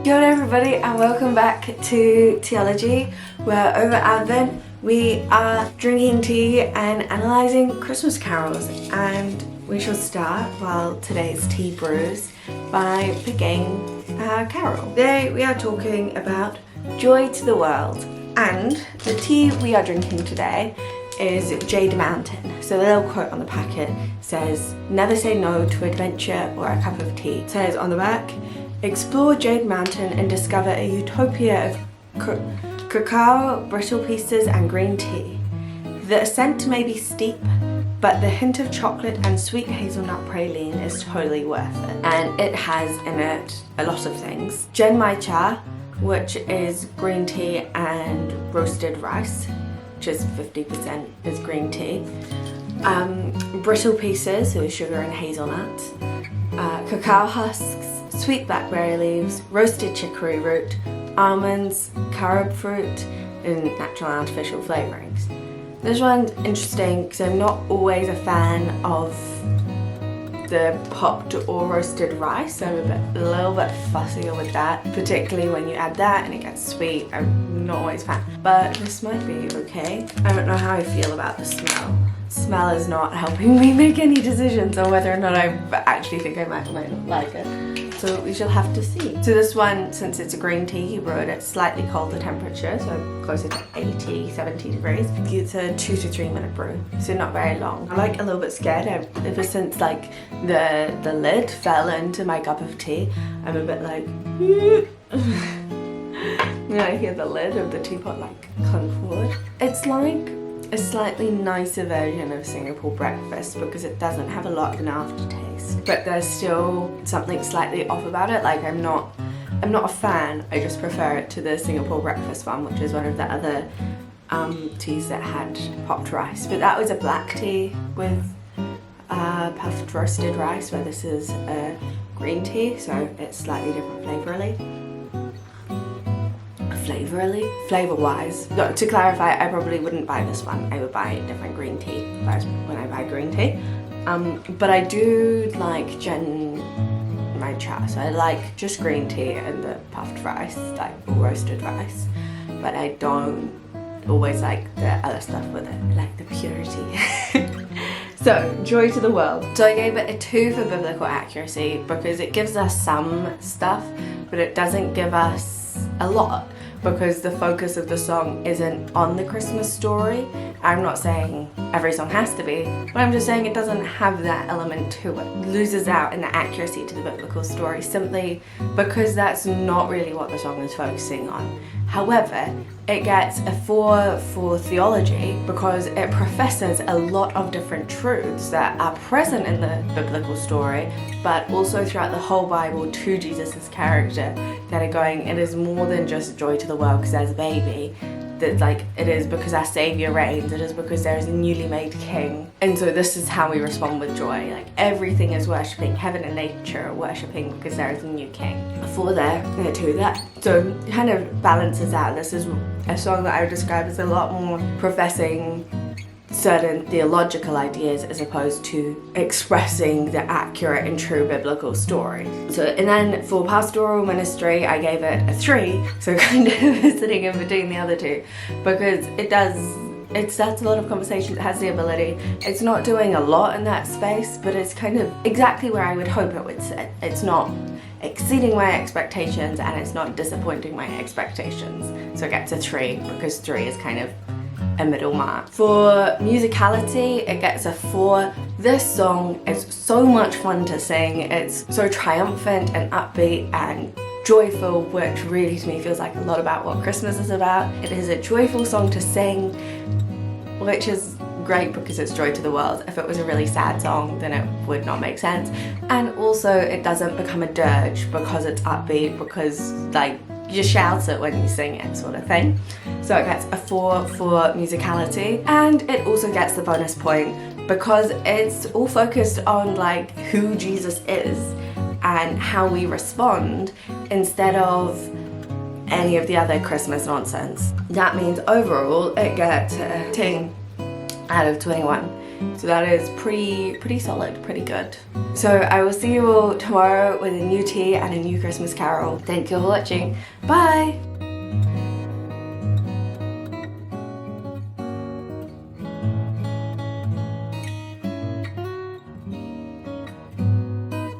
Yo everybody, and welcome back to Theology, where over Advent we are drinking tea and analysing Christmas carols, and we shall start, while today's tea brews, by picking a carol. Today we are talking about Joy to the World, and the tea we are drinking today is Jade Mountain. So the little quote on the packet says, "Never say no to adventure or a cup of tea." It says on the back, "Explore Jade Mountain and discover a utopia of cacao, brittle pieces and green tea. The ascent may be steep, but the hint of chocolate and sweet hazelnut praline is totally worth it." And it has in it a lot of things. Genmai cha, which is green tea and roasted rice, which is 50% is green tea. Brittle pieces, so sugar and hazelnut. Cacao husks, sweet blackberry leaves, roasted chicory root, almonds, carob fruit, and natural and artificial flavourings. This one's interesting because I'm not always a fan of the popped or roasted rice. I'm a little bit fussier with that, particularly when you add that and it gets sweet. I'm not always a fan, but this might be okay. I don't know how I feel about the smell. Smell is not helping me make any decisions on whether or not I actually think I might or might not like it. So we shall have to see. So this one, since it's a green tea, you brew it at slightly colder temperature, so closer to 80, 70 degrees. It's a 2 to 3 minute brew, so not very long. I'm like a little bit scared ever since like the lid fell into my cup of tea. I'm a bit like, when I hear the lid of the teapot like clunk forward. It's like a slightly nicer version of Singapore breakfast because it doesn't have a lot of an aftertaste, but there's still something slightly off about it. Like I'm not a fan. I just prefer it to the Singapore breakfast one, which is one of the other teas that had popped rice. But that was a black tea with puffed roasted rice, where this is a green tea, so it's slightly different flavor-wise. To clarify, I probably wouldn't buy this one. I would buy a different green tea when I buy green tea. But I do like Genmai cha, so I like just green tea and the puffed rice, like roasted rice. But I don't always like the other stuff with it. I like the purity. So, Joy to the World. So I gave it a 2 for biblical accuracy because it gives us some stuff, but it doesn't give us a lot, because the focus of the song isn't on the Christmas story. I'm not saying every song has to be, but I'm just saying it doesn't have that element to it. It loses out in the accuracy to the biblical story simply because that's not really what the song is focusing on. However, it gets a 4 for theology because it professes a lot of different truths that are present in the biblical story, but also throughout the whole Bible to Jesus' character, that are going, it is more than just joy to the world because there's a baby. That like it is because our Saviour reigns, it is because there is a newly made king. And so this is how we respond with joy. Like everything is worshipping, heaven and nature are worshipping because there is a new king. A 4 there and a 2 there. So it kind of balances out. This is a song that I would describe as a lot more professing certain theological ideas as opposed to expressing the accurate and true biblical story. So, and then for pastoral ministry, I gave it a 3, so kind of sitting in between the other two, because it starts a lot of conversations, it has the ability, it's not doing a lot in that space, but it's kind of exactly where I would hope it would sit. It's not exceeding my expectations and it's not disappointing my expectations. So it gets a 3 because 3 is kind of a middle mark. For musicality, it gets a 4. This song is so much fun to sing. It's so triumphant and upbeat and joyful, which really to me feels like a lot about what Christmas is about. It is a joyful song to sing, which is great because it's joy to the world. If it was a really sad song, then it would not make sense. And also it doesn't become a dirge because it's upbeat, because like you shout it when you sing it, sort of thing. So it gets a 4 for musicality, and it also gets the bonus point because it's all focused on like who Jesus is and how we respond instead of any of the other Christmas nonsense. That means overall it gets a 10 out of 21. So that is pretty solid, pretty good. So I will see you all tomorrow with a new tea and a new Christmas carol. Thank you for watching. Bye!